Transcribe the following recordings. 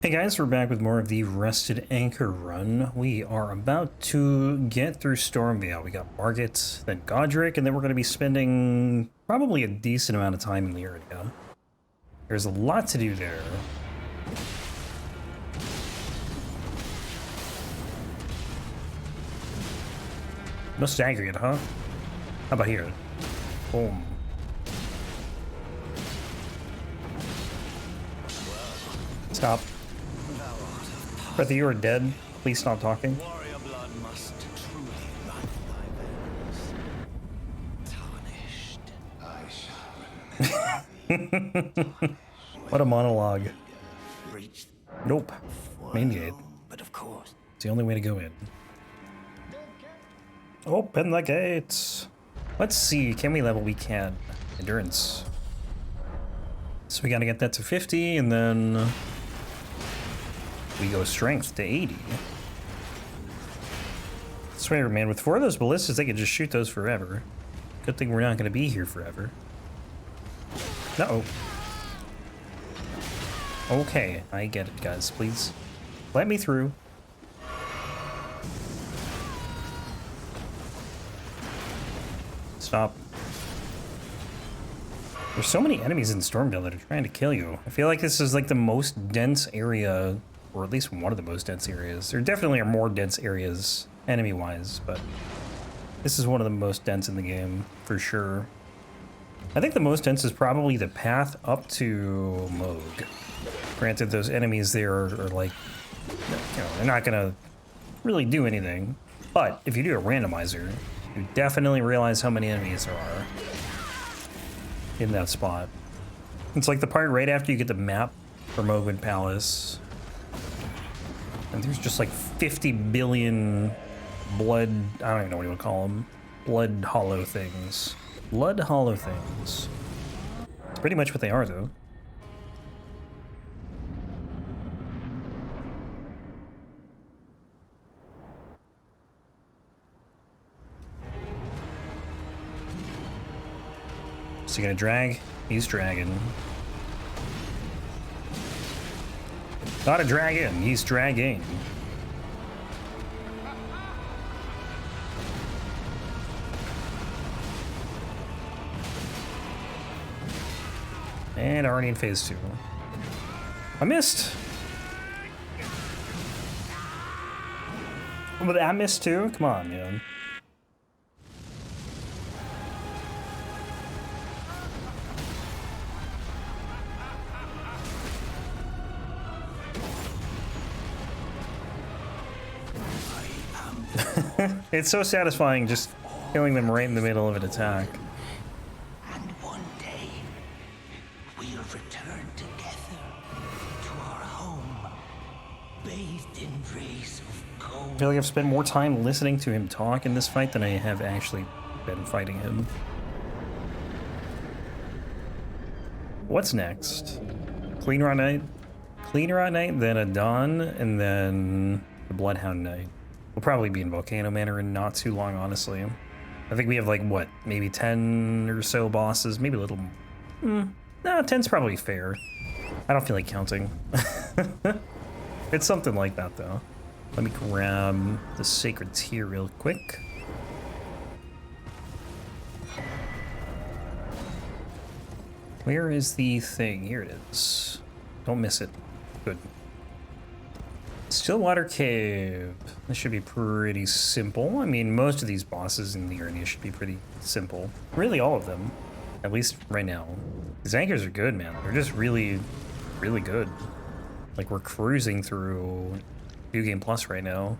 Hey guys, we're back with more of the Rested Anchor run. We are about to get through Stormveil. We got Margit, then Godrick, and then we're going to be spending probably a decent amount of time in Liurnia. There's a lot to do there. No staggering, huh? How about here? Boom. Stop. Brother, you are dead. Please stop talking. Warrior blood must truly run my veins. Tarnished. What a monologue. Reach Nope. Main gate. but of course. It's the only way to go in. Open the gates. Let's see. Can we level? We can. Endurance. So we gotta get that to 50, and then we go strength to 80. I swear, man, with 4 of those ballistas, they could just shoot those forever. Good thing we're not gonna be here forever. Uh-oh. Okay, I get it, guys. Please let me through. Stop. There's so many enemies in Stormveil that are trying to kill you. I feel like this is like the most dense area, or at least one of the most dense areas. There definitely are more dense areas enemy-wise, but this is one of the most dense in the game, for sure. I think the most dense is probably the path up to Moog. Granted, those enemies there are like, you know, they're not gonna really do anything. But if you do a randomizer, you definitely realize how many enemies there are in that spot. It's like the part right after you get the map from Omen Palace. And there's just like 50 billion blood, I don't even know what you would call them. Blood hollow things. Blood hollow things. It's pretty much what they are, though. Is he gonna drag? He's dragging. Not a dragon, he's dragging. And already in phase 2. I missed! But I missed too? Come on, man. It's so satisfying just killing them right in the middle of an attack. And one day we'll return together to our home, bathed in rays of gold. I feel like I've spent more time listening to him talk in this fight than I have actually been fighting him. What's next? Cleanrot Knight? Cleanrot Knight, then Adan, and then the Bloodhound Knight. We'll probably be in Volcano Manor in not too long, honestly. I think we have like, what, maybe 10 or so bosses, maybe a little... No, 10's probably fair. I don't feel like counting. It's something like that, though. Let me grab the Sacred Tear real quick. Where is the thing? Here it is. Don't miss it. Good. Stillwater Cave. This should be pretty simple. I mean, most of these bosses in Liurnia should be pretty simple. Really, all of them. At least right now. These anchors are good, man. They're just really, really good. Like, we're cruising through New Game Plus right now.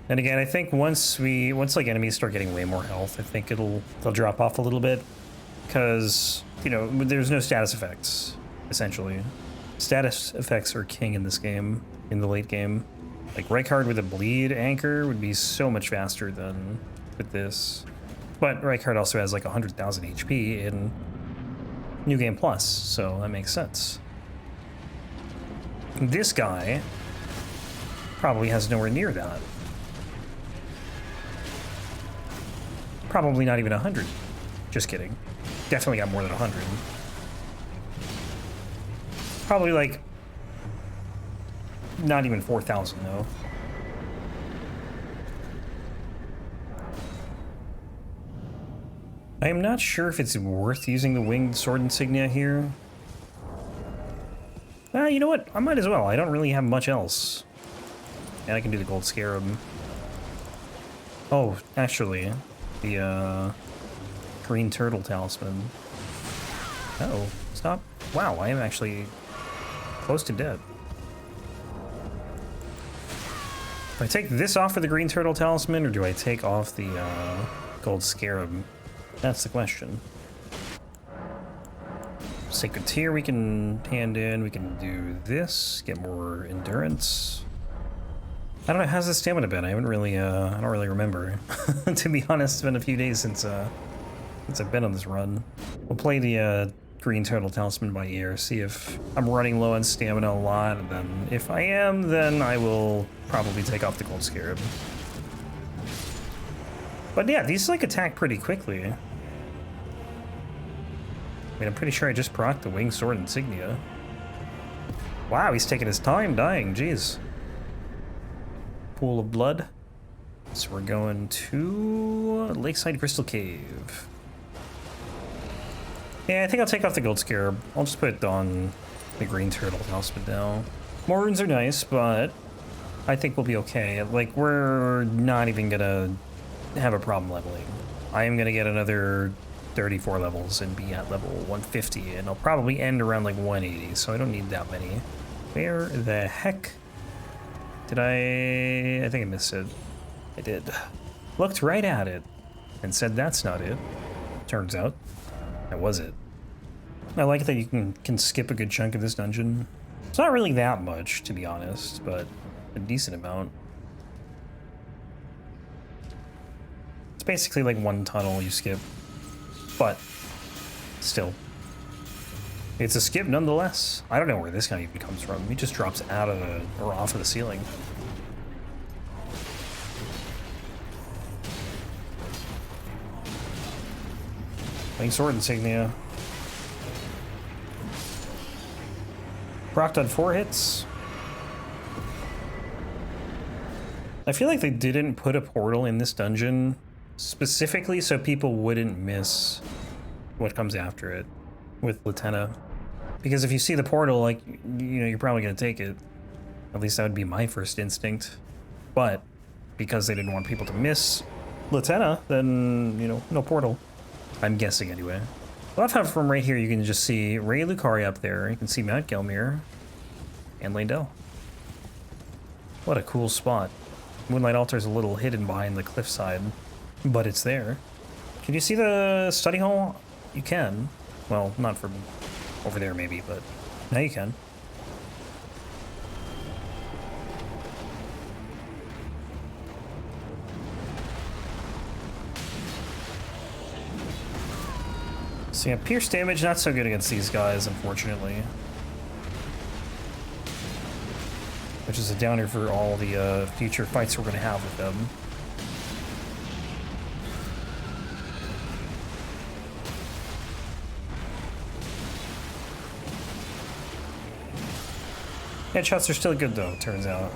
And again, I think once like enemies start getting way more health, I think they'll drop off a little bit. Because, you know, there's no status effects, essentially. Status effects are king in this game. In the late game. Like Rykard with a bleed anchor would be so much faster than with this. But Rykard also has like 100,000 HP in New Game Plus, so that makes sense. This guy probably has nowhere near that. Probably not even 100. Just kidding. Definitely got more than 100. Probably like Not even 4,000, though. I am not sure if it's worth using the winged sword insignia here. You know what? I might as well. I don't really have much else. And I can do the gold scarab. Oh, actually, the green turtle talisman. Uh-oh, stop. Wow, I am actually close to dead. Do I take this off for the green turtle talisman, or do I take off the gold scarab? That's the question. Sacred Tear we can hand in. We can do this, get more endurance. I don't know, how's the stamina been? I haven't really, I don't really remember. To be honest, it's been a few days since I've been on this run. We'll play the green turtle talisman by ear, see if I'm running low on stamina a lot, and then if I am, then I will probably take off the gold scarab. But yeah, these like attack pretty quickly. I mean, I'm pretty sure I just procced the winged sword insignia. Wow, he's taking his time dying, jeez. Pool of blood. So we're going to Lakeside Crystal Cave. Yeah, I think I'll take off the gold scarab. I'll just put on the green turtle talisman now. More runes are nice, but I think we'll be okay. Like, we're not even gonna have a problem leveling. I am gonna get another 34 levels and be at level 150, and I'll probably end around like 180, so I don't need that many. Where the heck did I think I missed it. I did. Looked right at it and said that's not it. Turns out that was it. I like that you can skip a good chunk of this dungeon. It's not really that much, to be honest, but a decent amount. It's basically like one tunnel you skip, but still. It's a skip nonetheless. I don't know where this guy even comes from. He just drops out of the, or off of the ceiling. Playing sword insignia. Procced on 4 hits. I feel like they didn't put a portal in this dungeon specifically so people wouldn't miss what comes after it with Liurnia. Because if you see the portal, like, you know, you're probably going to take it. At least that would be my first instinct. But because they didn't want people to miss Liurnia, then, you know, no portal. I'm guessing anyway. I love how from right here you can just see Ray Lucari up there. You can see Mount Gelmir and Leyndell. What a cool spot. Moonlight Altar's a little hidden behind the cliffside, but it's there. Can you see the study hall? You can. Well, not from over there maybe, but now you can. So yeah, pierce damage, not so good against these guys, unfortunately. Which is a downer for all the future fights we're going to have with them. Headshots are still good though, it turns out.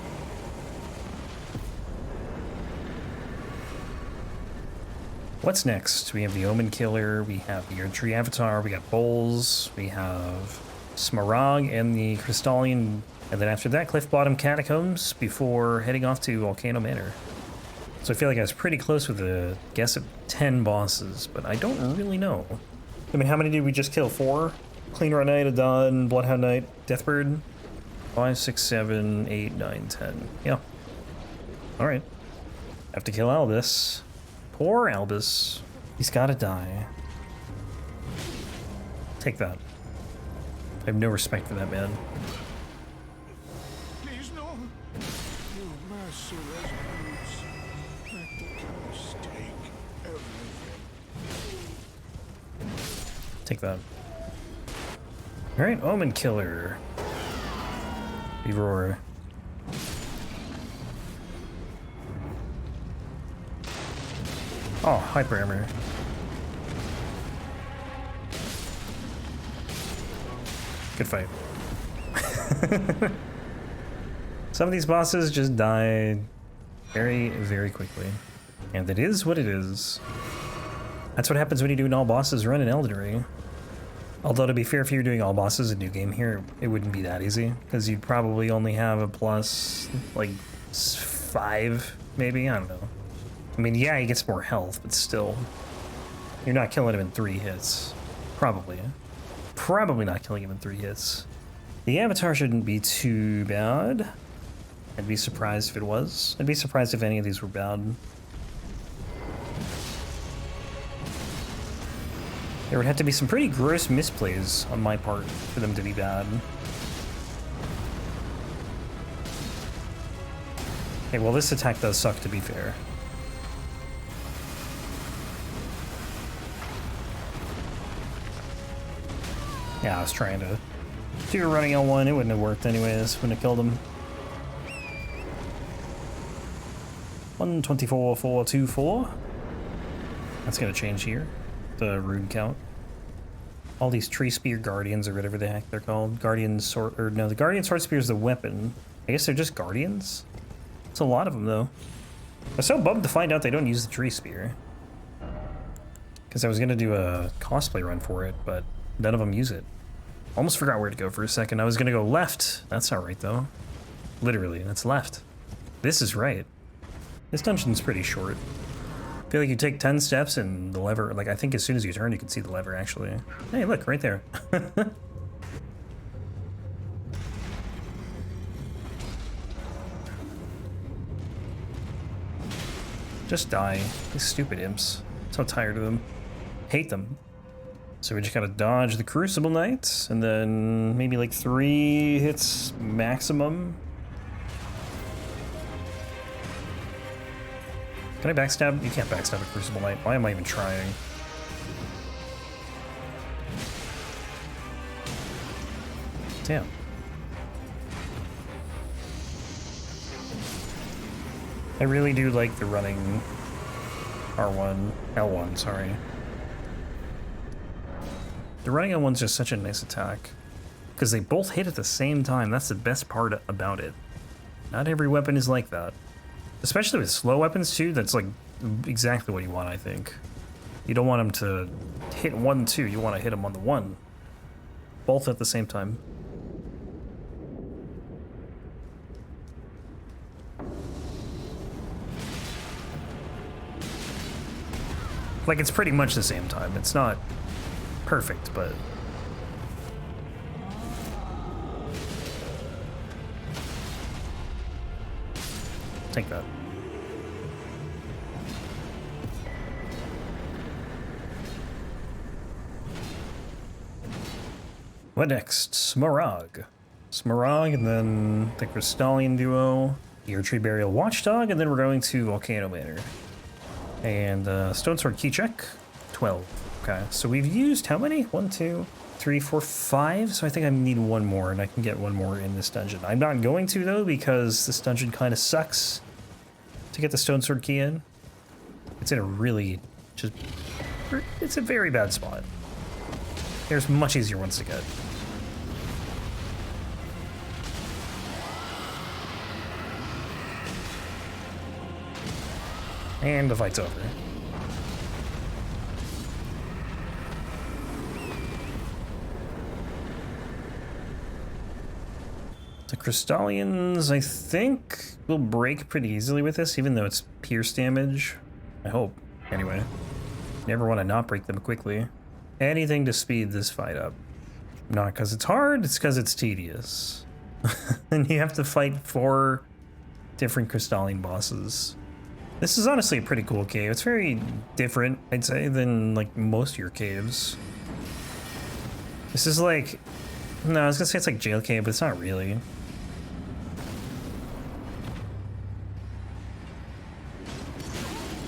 What's next? We have the Omenkiller, we have the Erdtree Avatar, we got Bols, we have Smarag and the Crystalian, and then after that, Cliff Bottom Catacombs before heading off to Volcano Manor. So I feel like I was pretty close with a guess of 10 bosses, but I don't really know. I mean, how many did we just kill? 4? Cleanrot Knight, Adan, Bloodhound Knight, Deathbird? 5, 6, 7, 8, 9, 10. Yeah. Alright. Have to kill Albus. Poor Albus. He's gotta die. Take that. I have no respect for that man. Please, no. Your mercy resolutes. Let the curse take everything. Take that. Alright, Omenkiller. Roar. Oh, hyper armor. Good fight. Some of these bosses just die very, very quickly. And it is what it is. That's what happens when you do an all bosses run in Elden Ring. Although, to be fair, if you're doing all bosses in New Game here, it wouldn't be that easy. Because you'd probably only have a plus, like, 5, maybe? I don't know. I mean, yeah, he gets more health, but still. You're not killing him in 3 hits. Probably. Probably not killing him in 3 hits. The Avatar shouldn't be too bad. I'd be surprised if it was. I'd be surprised if any of these were bad. There would have to be some pretty gross misplays on my part for them to be bad. Okay, well, this attack does suck, to be fair. Yeah, I was trying to do a running L1. It wouldn't have worked anyways. Wouldn't have killed him. 124,424. That's gonna change here. The rune count. All these tree spear guardians, or whatever the heck they're called. Guardian sword, or no, the guardian sword spear is the weapon. I guess they're just guardians. It's a lot of them though. I was so bummed to find out they don't use the tree spear. Because I was gonna do a cosplay run for it, but none of them use it. Almost forgot where to go for a second. I was gonna go left. That's not right though. Literally, that's left. This is right. This dungeon's pretty short. I feel like you take 10 steps and the lever, like I think as soon as you turn you can see the lever actually. Hey, look, right there. Just die. These stupid imps. So tired of them. Hate them. So we just gotta dodge the Crucible Knights, and then maybe like 3 hits maximum. Can I backstab? You can't backstab a Crucible Knight. Why am I even trying? Damn. I really do like the running R1, L1, sorry. The running L1's just such a nice attack. Because they both hit at the same time. That's the best part about it. Not every weapon is like that. Especially with slow weapons too, that's like exactly what you want, I think. You don't want them to hit 1, 2, you want to hit them on the 1. Both at the same time. Like, it's pretty much the same time. It's not perfect, but... Take that. What next? Smarag. Smarag, and then the Crystalian duo, Erdtree Burial Watchdog, and then we're going to Volcano Manor. And Stone Sword key check, 12. Okay, so we've used how many? 1, 2, 3, 4, 5. So I think I need 1 more, and I can get 1 more in this dungeon. I'm not going to though, because this dungeon kind of sucks to get the Stone Sword key in. It's in a really it's a very bad spot. There's much easier ones to get. And the fight's over. The Crystalians, I think, will break pretty easily with this, even though it's pierce damage. I hope, anyway. Never want to not break them quickly. Anything to speed this fight up. Not because it's hard, it's because it's tedious. And you have to fight 4 different Crystalian bosses. This is honestly a pretty cool cave. It's very different, I'd say, than like most of your caves. This is like, no, I was gonna say it's like Jail Cave, but it's not really.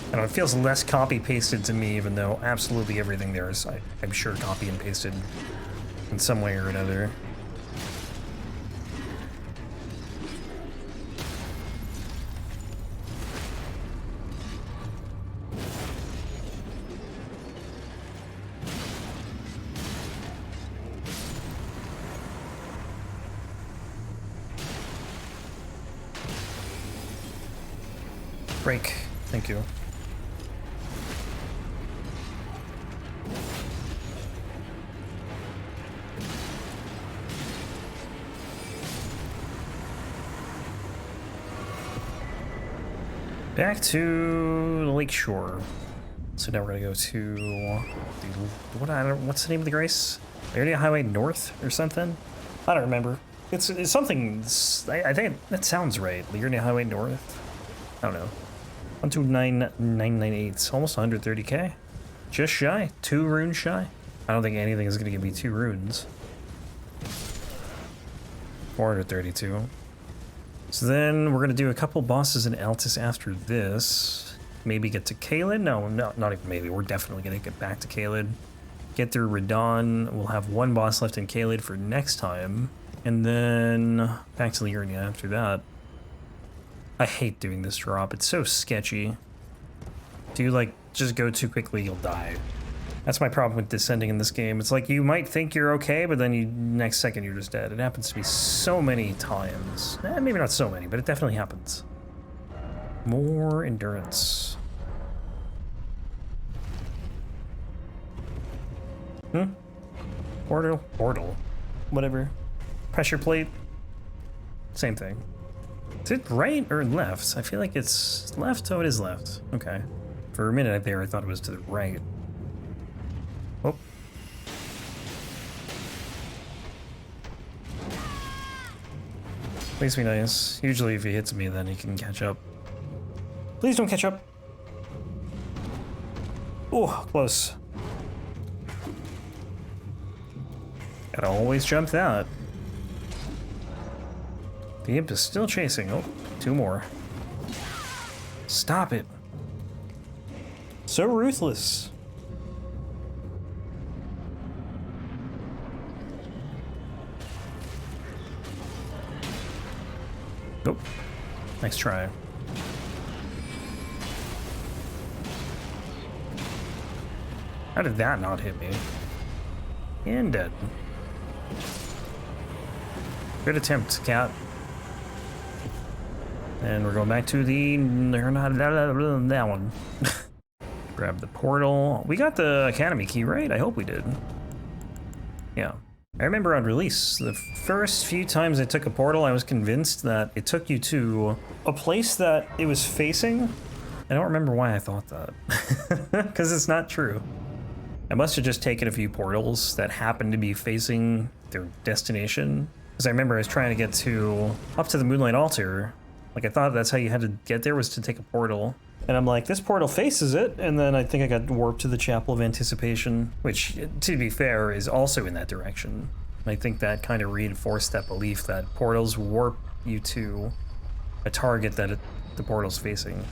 I don't know, it feels less copy-pasted to me, even though absolutely everything there is, I'm sure, copy and pasted in some way or another. Break. Thank you. Back to the lakeshore. So now we're gonna go to what's the name of the grace? Liurnia Highway North or something? I don't remember. It's something. I think that sounds right. Liurnia Highway North. I don't know. 129,998. Almost 130k. Just shy. 2 runes shy. I don't think anything is gonna give me 2 runes. 432. So then we're gonna do a couple bosses in Altus after this. Maybe get to Caelid? No, not even maybe. We're definitely gonna get back to Caelid. Get through Radahn. We'll have 1 boss left in Caelid for next time. And then back to Liurnia after that. I hate doing this drop. It's so sketchy. Do you like just go too quickly, you'll die. That's my problem with descending in this game. It's like you might think you're okay, but then next second you're just dead. It happens to me so many times. Maybe not so many, but it definitely happens. More endurance. Portal. Whatever. Pressure plate. Same thing. Is it right or left? I feel like it's left. Oh, it is left. Okay. For a minute there, I thought it was to the right. Oh. Please be nice. Usually if he hits me, then he can catch up. Please don't catch up. Oh, close. Gotta always jump that. The imp is still chasing. Oh, 2 more. Stop it. So ruthless. Nope. Nice try. How did that not hit me? And dead. Good attempt, cat. And we're going back to that one. Grab the portal. We got the Academy key, right? I hope we did. Yeah. I remember on release, the first few times I took a portal, I was convinced that it took you to a place that it was facing. I don't remember why I thought that. Because it's not true. I must have just taken a few portals that happened to be facing their destination. Because I remember I was trying to get up to the Moonlight Altar. Like, I thought that's how you had to get there, was to take a portal. And I'm like, this portal faces it, and then I think I got warped to the Chapel of Anticipation, which, to be fair, is also in that direction. And I think that kind of reinforced that belief that portals warp you to a target that the portal's facing.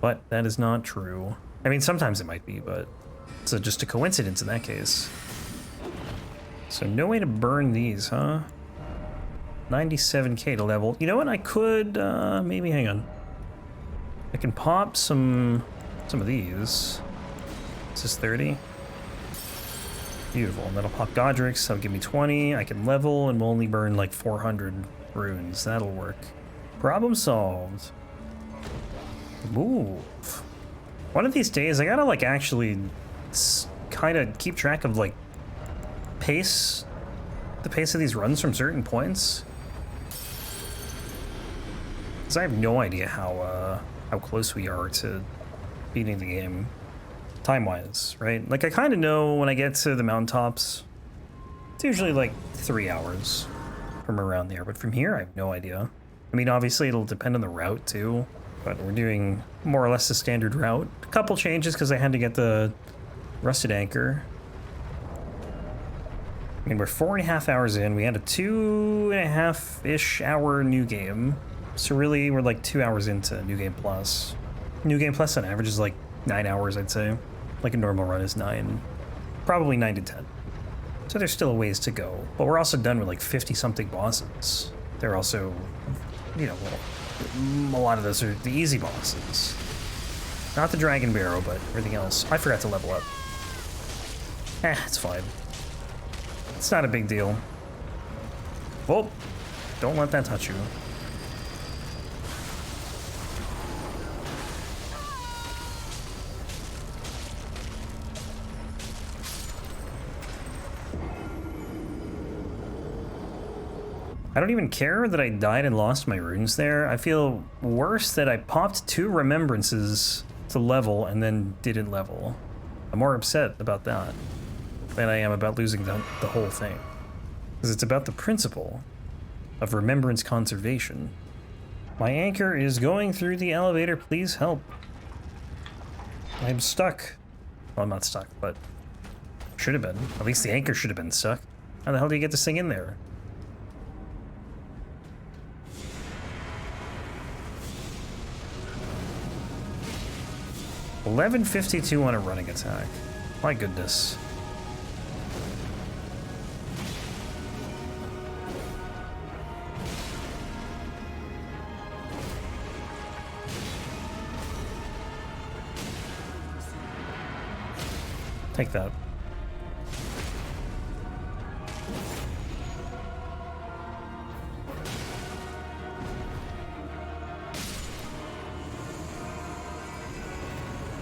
But that is not true. I mean, sometimes it might be, but it's just a coincidence in that case. So no way to burn these, huh? 97k to level. You know what? I could maybe hang on. I can pop some of these. This is 30. Beautiful. And that'll pop Godrick's. That'll give me 20. I can level and we'll only burn like 400 runes. That'll work. Problem solved. Move. One of these days, I gotta like actually kind of keep track of like the pace of these runs from certain points. Because I have no idea how close we are to beating the game time-wise, right? Like, I kind of know when I get to the mountaintops, it's usually like 3 hours from around there, but from here, I have no idea. I mean, obviously, it'll depend on the route, too, but we're doing more or less the standard route. A couple changes because I had to get the Rusted Anchor. I mean, we're 4.5 hours in. We had a 2.5-ish hour new game. So really, we're like 2 hours into New Game Plus. New Game Plus on average is like 9 hours, I'd say. Like a normal run is 9. Probably 9 to 10. So there's still a ways to go. But we're also done with like 50-something bosses. They're also, you know, well, a lot of those are the easy bosses. Not the Dragon Barrow, but everything else. I forgot to level up. It's fine. It's not a big deal. Well, don't let that touch you. I don't even care that I died and lost my runes there. I feel worse that I popped 2 remembrances to level and then didn't level. I'm more upset about that than I am about losing the whole thing. Because it's about the principle of remembrance conservation. My anchor is going through the elevator. Please help. I'm stuck. Well, I'm not stuck, but should have been. At least the anchor should have been stuck. How the hell do you get this thing in there? $11.52 on a running attack. My goodness. Take that.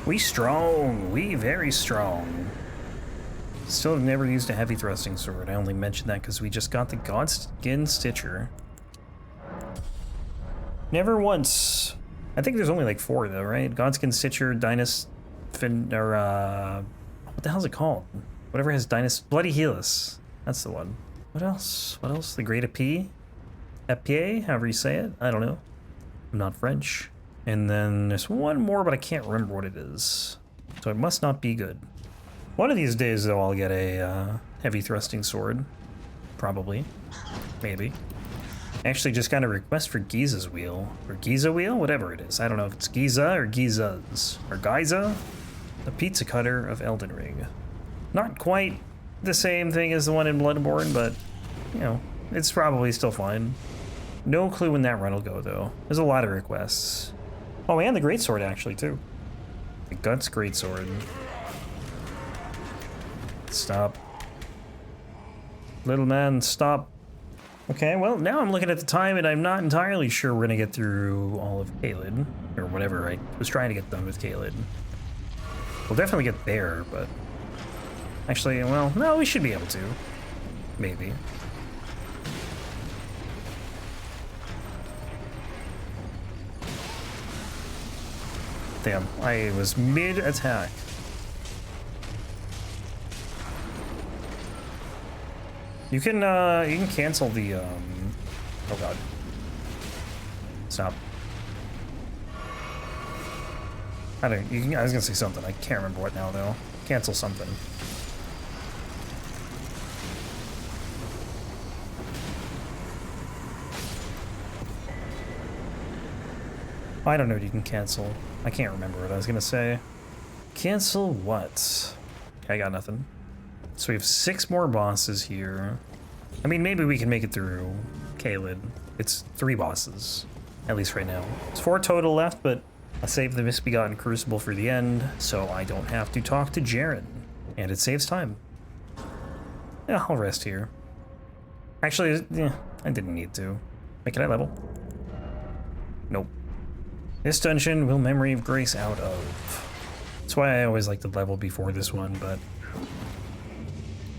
We strong. We very strong. Still have never used a heavy thrusting sword. I only mentioned that because we just got the Godskin Stitcher. Never once. I think there's only like 4 though, right? Godskin Stitcher, what the hell's it called? Whatever has Bloody Helus. That's the one. What else? What else? The Great Epee? Epie, however you say it. I don't know. I'm not French. And then there's one more, but I can't remember what it is. So it must not be good. One of these days, though, I'll get a heavy thrusting sword. Probably. Maybe. I actually just got a request for Giza's wheel. Or Giza wheel? Whatever it is. I don't know if it's Giza or Giza's. Or Giza? The pizza cutter of Elden Ring. Not quite the same thing as the one in Bloodborne, but, you know, it's probably still fine. No clue when that run will go, though. There's a lot of requests. Oh, and the greatsword, actually, too. The Guts greatsword. Stop. Little man, stop. Okay, well, now I'm looking at the time, and I'm not entirely sure we're gonna get through all of Caelid. Or whatever I was trying to get done with Caelid. We'll definitely get there, but... Actually, well, no, we should be able to. Maybe. Damn, I was mid-attack. You can cancel the, oh god. Stop. I was gonna say something, I can't remember what now, though. Cancel something. I don't know what you can cancel. I can't remember what I was gonna say. Cancel what? I got nothing. So we have 6 more bosses here. I mean, maybe we can make it through Caelid. It's 3 bosses, at least right now. It's 4 total left, but I saved the Misbegotten Crucible for the end, so I don't have to talk to Jaren. And it saves time. Yeah, I'll rest here. Actually, yeah, I didn't need to. Wait, can I level? Nope. This dungeon will Memory of Grace out of. That's why I always like to level before this one, but...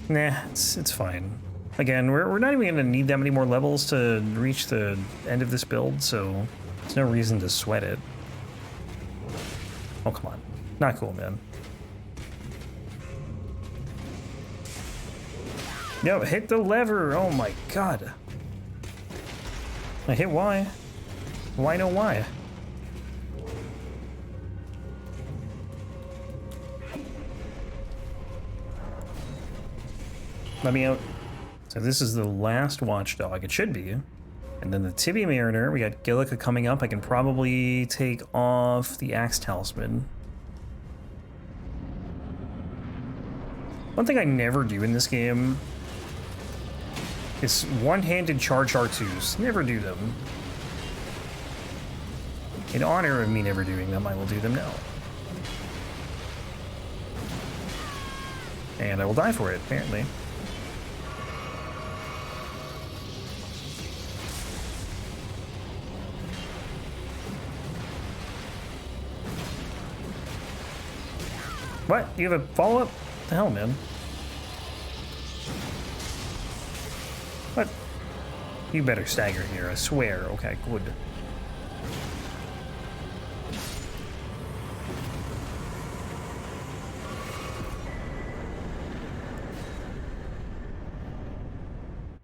Nah, it's fine. Again, we're not even gonna need that many more levels to reach the end of this build, so there's no reason to sweat it. Oh, come on. Not cool, man. No, hit the lever! Oh my god. I hit Y. Why no Y? Let me out. So this is the last Watchdog. It should be. And then the Tibia Mariner. We got Gillica coming up. I can probably take off the Axe Talisman. One thing I never do in this game is one-handed charge R2s. Never do them. In honor of me never doing them, I will do them now. And I will die for it, apparently. What? You have a follow-up? What the hell, man? What? You better stagger here, I swear. Okay, good.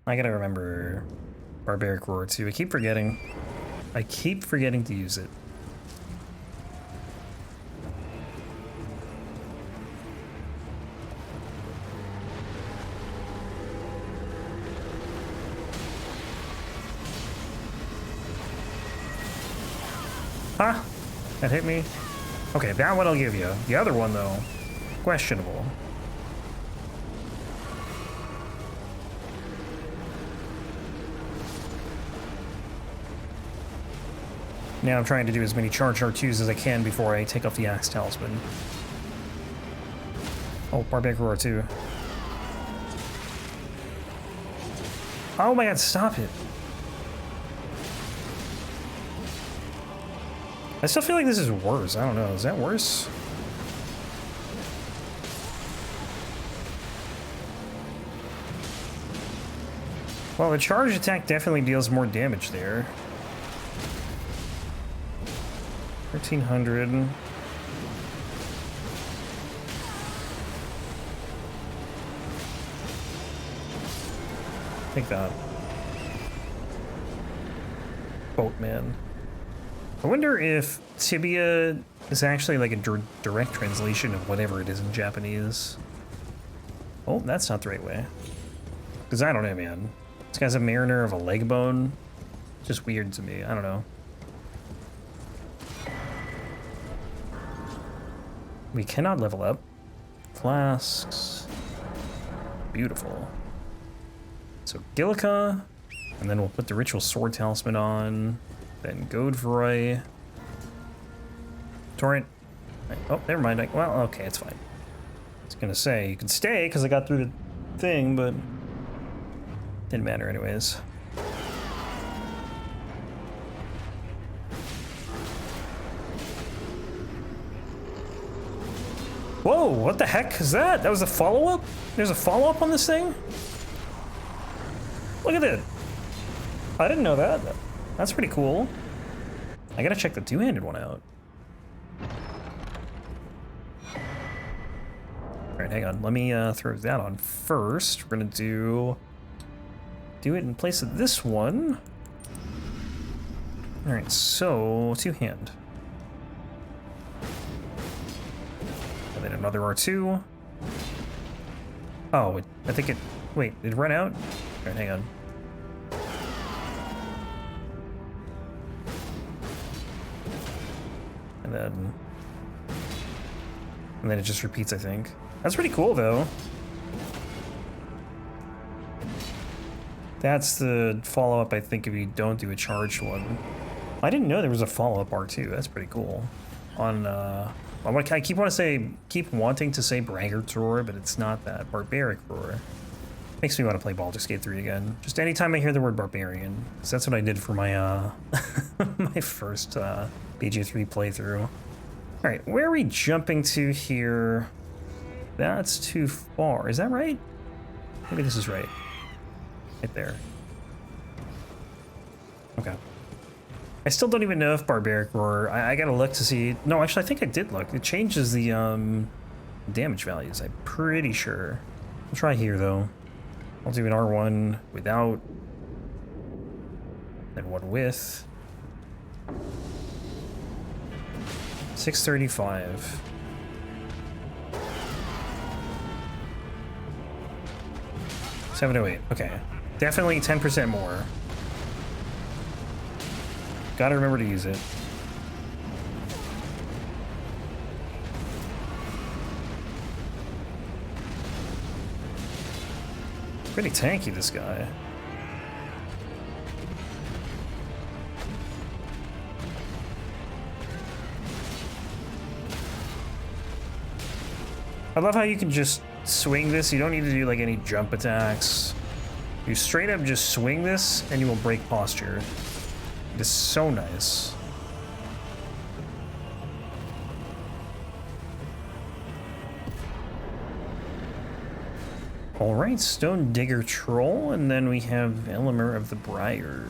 I gotta remember Barbaric Roar too. I keep forgetting. I keep forgetting to use it. Huh? That hit me? Okay, that one I'll give you. The other one, though, questionable. Now I'm trying to do as many charge R2s as I can before I take off the Axe Talisman. Oh, Barbaric Roar 2. Oh my god, stop it. I still feel like this is worse. I don't know. Is that worse? Well, the charge attack definitely deals more damage there. 1300. Take that. Boatman. I wonder if tibia is actually like a direct translation of whatever it is in Japanese. Oh, that's not the right way. Because I don't know, man. This guy's a mariner of a leg bone. Just weird to me. I don't know. We cannot level up. Flasks. Beautiful. So Gillica. And then we'll put the Ritual Sword Talisman on. Then Godfroy. Torrent. Oh, never mind. Well, okay, it's fine. I was gonna say, you can stay because I got through the thing, but didn't matter anyways. Whoa, what the heck is that? That was a follow-up? There's a follow-up on this thing? Look at that. I didn't know that. That's pretty cool. I gotta check the two-handed one out. Alright, hang on. Let me throw that on first. We're gonna do it in place of this one. Alright, so two-hand. And then another R2. Oh, I think it... Wait, did it run out? Alright, hang on. And then it just repeats, I think. That's pretty cool, though. That's the follow-up, I think, if you don't do a charged one. I didn't know there was a follow-up R2. That's pretty cool. On, I keep wanting to say Braggart's Roar, but it's not that. Barbaric Roar. Makes me want to play Baldur's Gate 3 again. Just anytime I hear the word Barbarian. Because that's what I did for my, my first, BG3 playthrough. Alright, where are we jumping to here? That's too far. Is that right? Maybe this is right. Right there. Okay. I still don't even know if Barbaric Roar... I gotta look to see... No, actually, I think I did look. It changes the, damage values, I'm pretty sure. I'll try here, though. I'll do an R1 without... and one with... 635. $708. Okay. Definitely 10% more. Gotta remember to use it. Pretty tanky, this guy. I love how you can just swing this. You don't need to do like any jump attacks. You straight up just swing this and you will break posture. It is so nice. All right, Stone Digger Troll, and then we have Elemer of the Briar.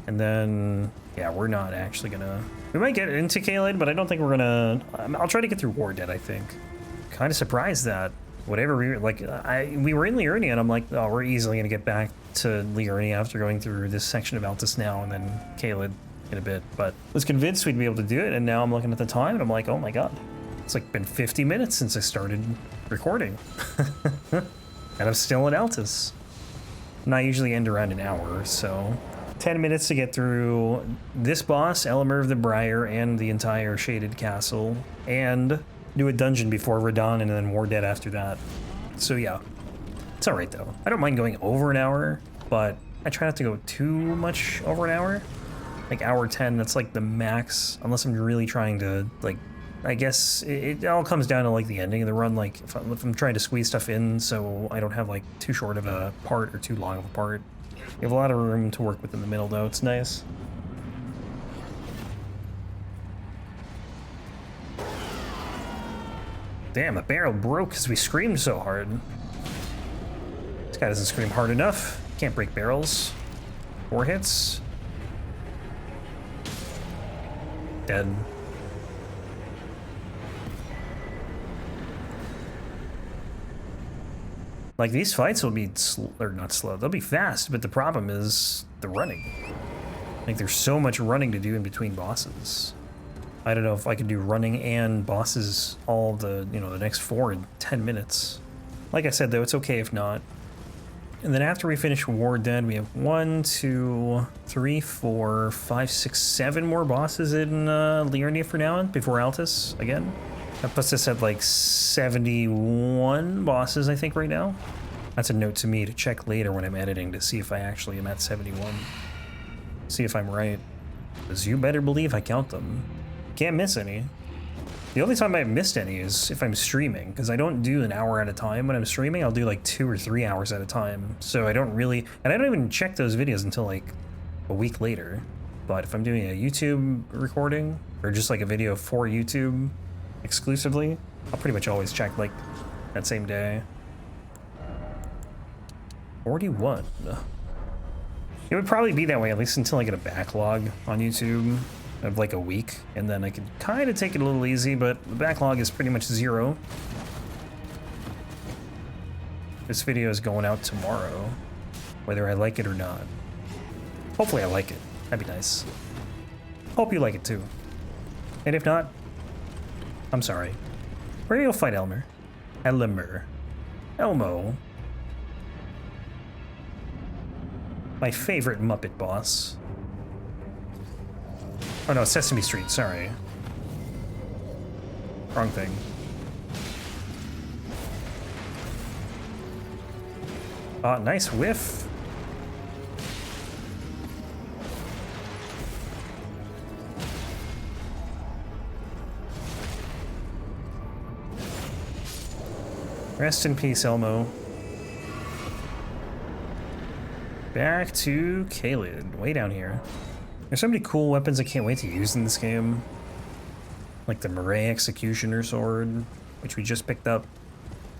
And then, yeah, we're not actually gonna... We might get into Caelid, but I don't think we're gonna... I'll try to get through War Dead, I think. Kind of surprised that whatever we were, like, we were in Liurnia, and I'm like, oh, we're easily gonna get back to Liurnia after going through this section of Altus now, and then Caelid in a bit. But I was convinced we'd be able to do it, and now I'm looking at the time, and I'm like, oh my god. It's like been 50 minutes since I started recording. And I'm still in Altus. And I usually end around an hour, so 10 minutes to get through this boss, Elemer of the Briar, and the entire Shaded Castle, and do a dungeon before Radahn, and then War Dead after that. So yeah, it's alright though. I don't mind going over an hour, but I try not to go too much over an hour. Like hour 10, that's like the max, unless I'm really trying to, like, I guess it all comes down to like the ending of the run, like if I'm trying to squeeze stuff in so I don't have like too short of a part or too long of a part. You have a lot of room to work with in the middle though, it's nice. Damn, the barrel broke because we screamed so hard. This guy doesn't scream hard enough. Can't break barrels. 4 hits. Dead. Like, these fights will be or not slow, they'll be fast, but the problem is the running. Like, there's so much running to do in between bosses. I don't know if I could do running and bosses all the, you know, the next 4 in 10 minutes. Like I said, though, it's okay if not. And then after we finish War Dead, we have 1, 2, 3, 4, 5, 6, 7 more bosses in Liurnia for now, before Altus again. That puts us at like 71 bosses, I think, right now. That's a note to me to check later when I'm editing to see if I actually am at 71. See if I'm right. Because you better believe I count them. Can't miss any. The only time I've missed any is if I'm streaming, because I don't do an hour at a time when I'm streaming. I'll do like 2 or 3 hours at a time. So I don't really, and I don't even check those videos until like a week later. But if I'm doing a YouTube recording or just like a video for YouTube exclusively, I'll pretty much always check like that same day. 41. It would probably be that way at least until I get a backlog on YouTube of like a week, and then I could kind of take it a little easy, but the backlog is pretty much 0. This video is going out tomorrow, whether I like it or not. Hopefully I like it. That'd be nice. Hope you like it too. And if not, I'm sorry. We're gonna go fight Elmer. Elmo. My favorite Muppet boss. Oh no, Sesame Street, sorry. Wrong thing. Nice whiff. Rest in peace, Elmo. Back to Caelid, way down here. There's so many cool weapons I can't wait to use in this game. Like the Murray Executioner Sword, which we just picked up,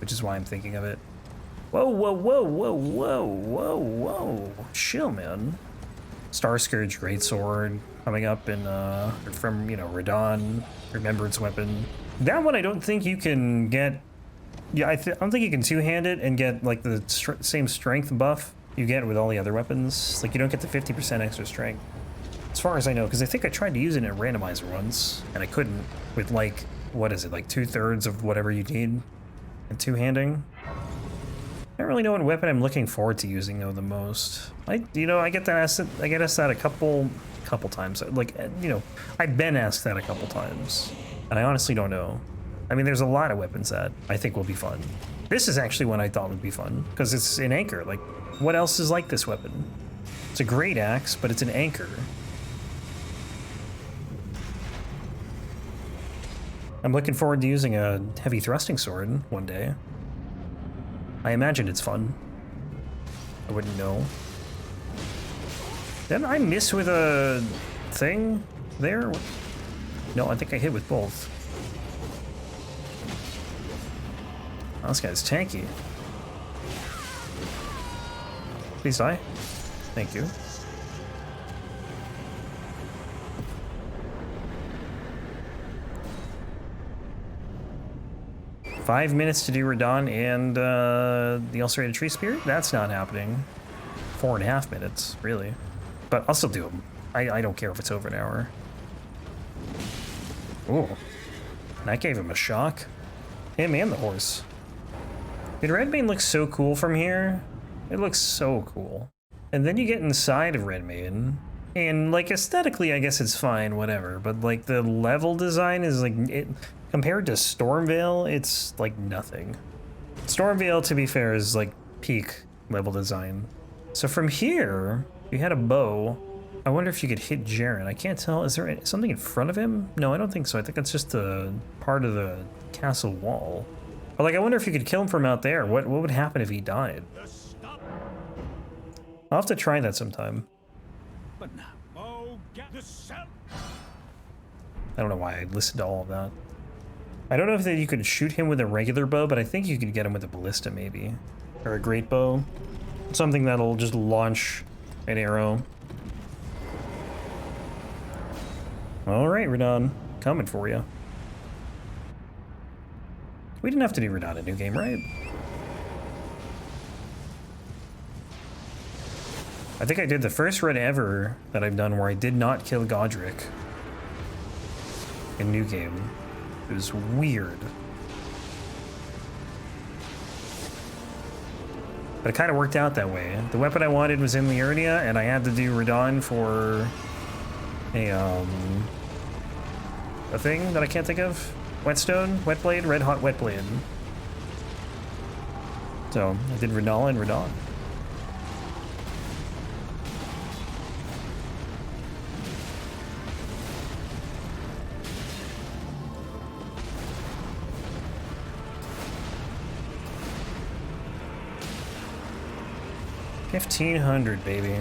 which is why I'm thinking of it. Whoa, whoa, whoa, whoa, whoa, whoa, whoa. Chill, man. Starscourge Greatsword coming up in, from, you know, Radahn, Remembrance Weapon. That one I don't think you can get... Yeah, I don't think you can two-hand it and get, like, the same strength buff you get with all the other weapons. Like, you don't get the 50% extra strength. As far as I know, because I think I tried to use it in a randomizer once, and I couldn't with, like, what is it, like 2/3 of whatever you need in two-handing. I don't really know what weapon I'm looking forward to using, though, the most. I get asked that a couple times. Like, you know, I've been asked that a couple times, and I honestly don't know. I mean, there's a lot of weapons that I think will be fun. This is actually one I thought would be fun, because it's an anchor. Like, what else is like this weapon? It's a great axe, but it's an anchor. I'm looking forward to using a heavy thrusting sword one day. I imagine it's fun. I wouldn't know. Didn't I miss with a thing there? No, I think I hit with both. Oh, this guy's tanky. Please die. Thank you. Five minutes to do Radahn and the Ulcerated Tree Spirit? That's not happening. 4.5 minutes, really. But I'll still do them. I don't care if it's over an hour. Ooh. That gave him a shock. Him and the horse. Dude, Redmane looks so cool from here. It looks so cool. And then you get inside of Redmane, and like aesthetically, I guess it's fine, whatever. But like the level design is like, compared to Stormveil, it's like nothing. Stormveil, to be fair, is like peak level design. So from here, you had a bow. I wonder if you could hit Jaren. I can't tell. Is there something in front of him? No, I don't think so. I think that's just the part of the castle wall. But like, I wonder if you could kill him from out there. What would happen if he died? I'll have to try that sometime. I don't know why I listened to all of that. I don't know if you could shoot him with a regular bow, but I think you could get him with a ballista maybe. Or a great bow. Something that'll just launch an arrow. Alright, Radahn. Coming for you. We didn't have to do Radahn in New Game, right? I think I did the first run ever that I've done where I did not kill Godrick in New Game. It was weird. But it kind of worked out that way. The weapon I wanted was in Liurnia, and I had to do Radahn for a thing that I can't think of. Whetstone? Wetblade? Red Hot Wetblade. So, I did Radahn and Radahn. $1,500, baby.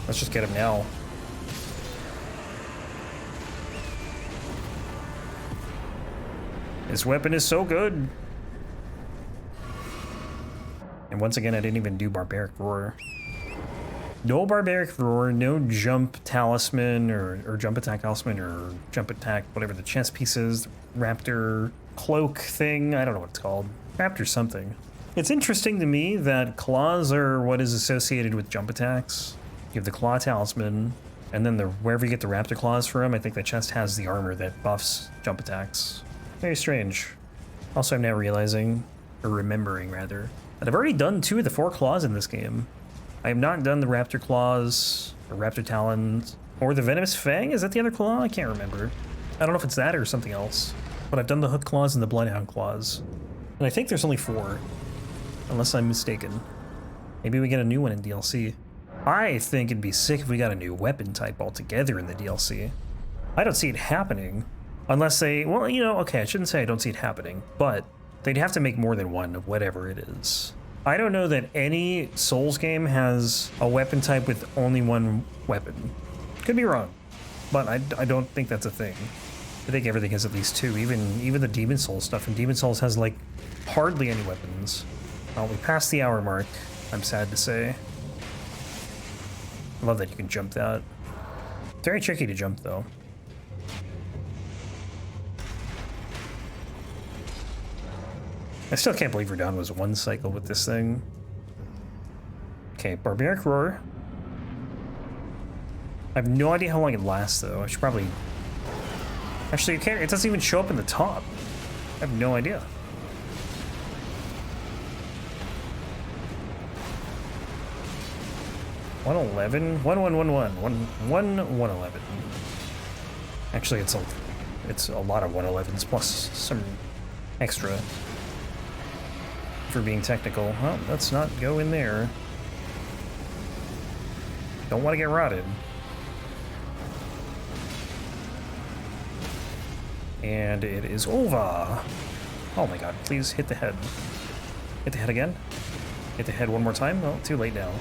Let's just get him now. This weapon is so good. And once again, I didn't even do Barbaric Roar. No Barbaric Roar, no Jump Talisman, or Jump Attack Talisman, or Jump Attack, whatever the chess piece is, Raptor Cloak thing, I don't know what it's called. Raptor something. It's interesting to me that claws are what is associated with jump attacks. You have the Claw Talisman, and then wherever you get the Raptor Claws from, I think the chest has the armor that buffs jump attacks. Very strange. Also, I'm now realizing, or remembering rather, that I've already done 2 of the 4 claws in this game. I have not done the Raptor Claws, or Raptor Talons, or the Venomous Fang. Is that the other claw? I can't remember. I don't know if it's that or something else. But I've done the Hook Claws and the Bloodhound Claws. And I think there's only 4, unless I'm mistaken. Maybe we get a new one in DLC. I think it'd be sick if we got a new weapon type altogether in the DLC. I don't see it happening, unless they, well, you know, okay, I shouldn't say I don't see it happening, but they'd have to make more than one of whatever it is. I don't know that any Souls game has a weapon type with only one weapon. Could be wrong, but I don't think that's a thing. I think everything has at least 2, even the Demon Souls stuff, and Demon Souls has like hardly any weapons. Well, we passed the hour mark, I'm sad to say. I love that you can jump that. Very tricky to jump though. I still can't believe Radahn was 1 cycle with this thing. Okay, Barbaric Roar. I have no idea how long it lasts though. I should probably... Actually, it doesn't even show up in the top. I have no idea. $111? 111. Actually, it's a lot of 111s plus some extra. For being technical. Well, let's not go in there. Don't want to get rotted. And it is over. Oh my god, please hit the head. Hit the head again? Hit the head one more time? Well, too late now.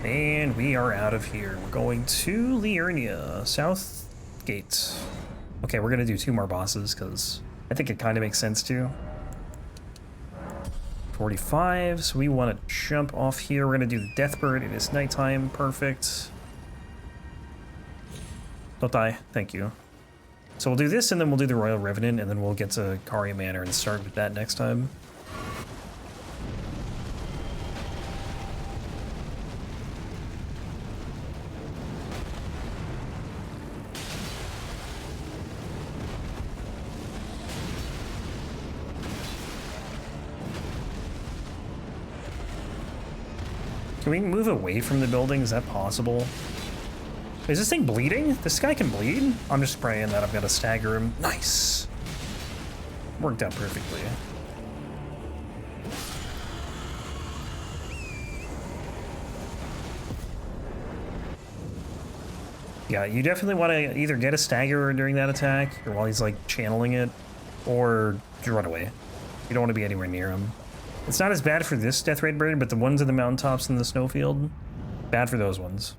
And we are out of here. We're going to Liurnia, South Gate. Okay, we're gonna do 2 more bosses because I think it kind of makes sense to. 45, so we want to jump off here. We're gonna do the Deathbird. It is nighttime, perfect. Don't die, thank you. So we'll do this and then we'll do the Royal Revenant and then we'll get to Carian Manor and start with that next time. Can we move away from the building? Is that possible? Is this thing bleeding? This guy can bleed? I'm just praying that I've got to stagger him. Nice! Worked out perfectly. Yeah, you definitely want to either get a stagger during that attack, or while he's like channeling it, or you run away. You don't want to be anywhere near him. It's not as bad for this Death Raid bird, but the ones in the mountaintops and the snowfield, bad for those ones.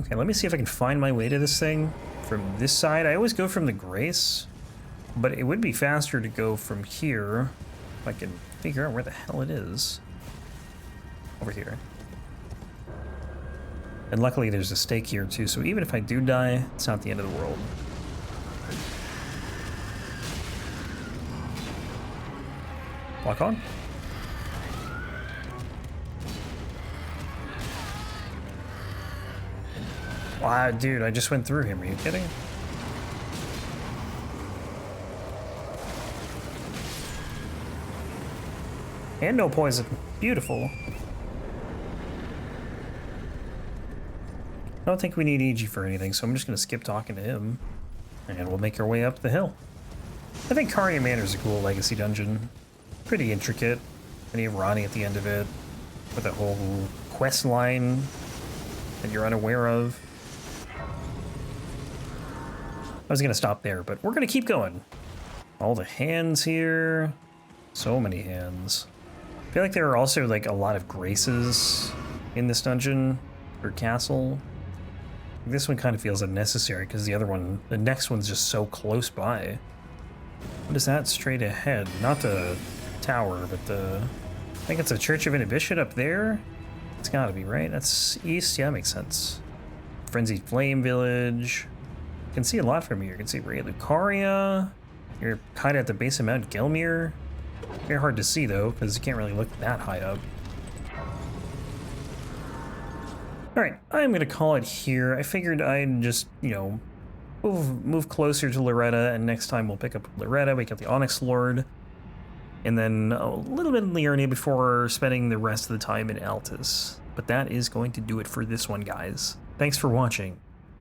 Okay, let me see if I can find my way to this thing from this side. I always go from the Grace, but it would be faster to go from here if I can figure out where the hell it is. Over here. And luckily there's a stake here too, so even if I do die, it's not the end of the world. Lock on. Wow, dude, I just went through him. Are you kidding? And no poison. Beautiful. I don't think we need EG for anything, so I'm just going to skip talking to him. And we'll make our way up the hill. I think Carian Manor is a cool legacy dungeon. Pretty intricate. And you have Ronnie at the end of it. With a whole quest line that you're unaware of. I was going to stop there, but we're going to keep going. All the hands here. So many hands. I feel like there are also like a lot of graces in this dungeon or castle. This one kind of feels unnecessary because the other one, the next one's just so close by. What is that straight ahead? Not the tower, but the... I think it's a Church of Inhibition up there. It's gotta be, right? That's east? Yeah, that makes sense. Frenzied Flame Village. You can see a lot from here. You can see Ray Lucaria. You're kind of at the base of Mount Gelmir. Very hard to see though, because you can't really look that high up. Alright, I'm gonna call it here. I figured I'd just, you know, move closer to Loretta, and next time we'll pick up Loretta, wake up the Onyx Lord, and then a little bit in Liurnia before spending the rest of the time in Altus. But that is going to do it for this one, guys. Thanks for watching.